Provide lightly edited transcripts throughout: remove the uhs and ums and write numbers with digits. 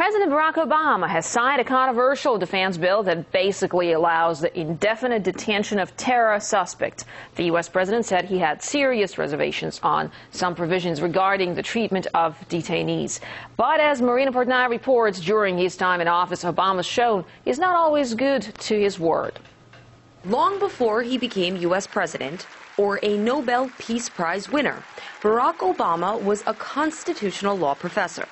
President Barack Obama has signed a controversial defense bill that basically allows the indefinite detention of terror suspects. The U.S. president said he had serious reservations on some provisions regarding the treatment of detainees. But as Marina Portnaya reports, during his time in office, Obama's shown he's not always good to his word. Long before he became U.S. president or a Nobel Peace Prize winner, Barack Obama was a constitutional law professor.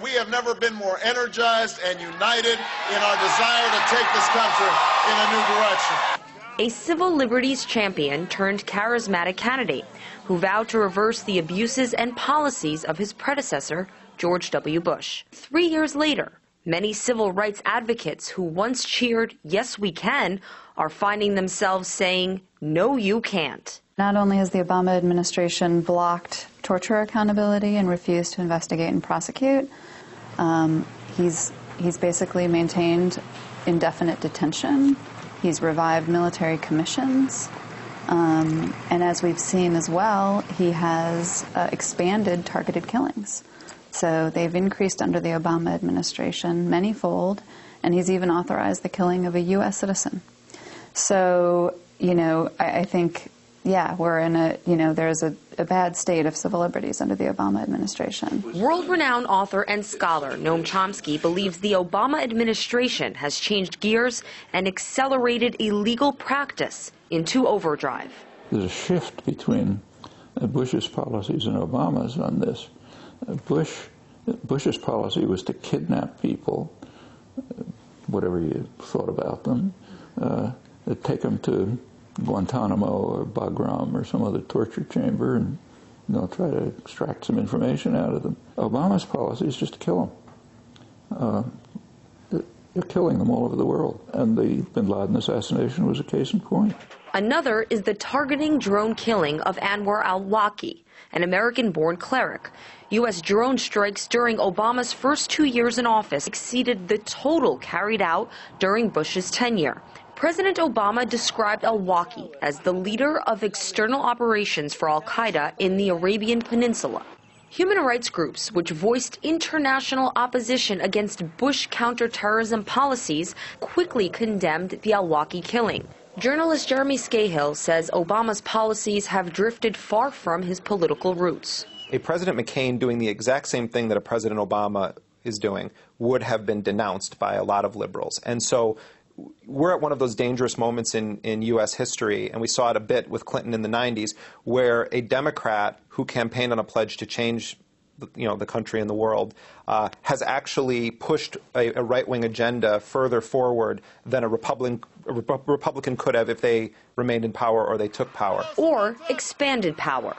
We have never been more energized and united in our desire to take this country in a new direction. A civil liberties champion turned charismatic candidate who vowed to reverse the abuses and policies of his predecessor, George W. Bush. 3 years later, many civil rights advocates who once cheered, "Yes, we can," are finding themselves saying, "No, you can't." Not only has the Obama administration blocked torture accountability and refused to investigate and prosecute, he's basically maintained indefinite detention. He's revived military commissions. And as we've seen as well, he has expanded targeted killings. So they've increased under the Obama administration manyfold, and he's even authorized the killing of a U.S. citizen. So, I think, yeah, we're in there's a bad state of civil liberties under the Obama administration. World-renowned author and scholar Noam Chomsky believes the Obama administration has changed gears and accelerated illegal practice into overdrive. There's a shift between Bush's policies and Obama's on this. Bush's policy was to kidnap people, whatever you thought about them, take them to Guantanamo or Bagram or some other torture chamber and try to extract some information out of them. Obama's policy is just to kill them. They're killing them all over the world, and the bin Laden assassination was a case in point. Another is the targeting drone killing of Anwar al-Awlaki, an American-born cleric. U.S. drone strikes during Obama's first 2 years in office exceeded the total carried out during Bush's tenure. President Obama described al-Awlaki as the leader of external operations for al-Qaeda in the Arabian Peninsula. Human rights groups, which voiced international opposition against Bush counterterrorism policies, quickly condemned the al-Awlaki killing. Journalist Jeremy Scahill says Obama's policies have drifted far from his political roots. A President McCain doing the exact same thing that a President Obama is doing would have been denounced by a lot of liberals. And so we're at one of those dangerous moments in U.S. history, and we saw it a bit with Clinton in the 90s, where a Democrat who campaigned on a pledge to change the country and the world has actually pushed a right-wing agenda further forward than a Republican could have if they remained in power or they took power. Or expanded power.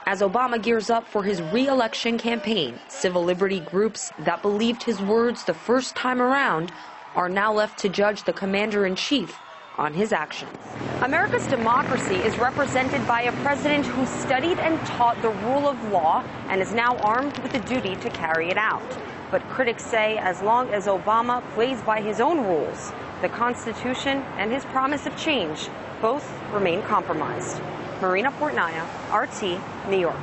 As Obama gears up for his re-election campaign, civil liberty groups that believed his words the first time around are now left to judge the commander-in-chief on his actions. America's democracy is represented by a president who studied and taught the rule of law and is now armed with the duty to carry it out. But critics say as long as Obama plays by his own rules, the Constitution and his promise of change both remain compromised. Marina Portnaya, RT, New York.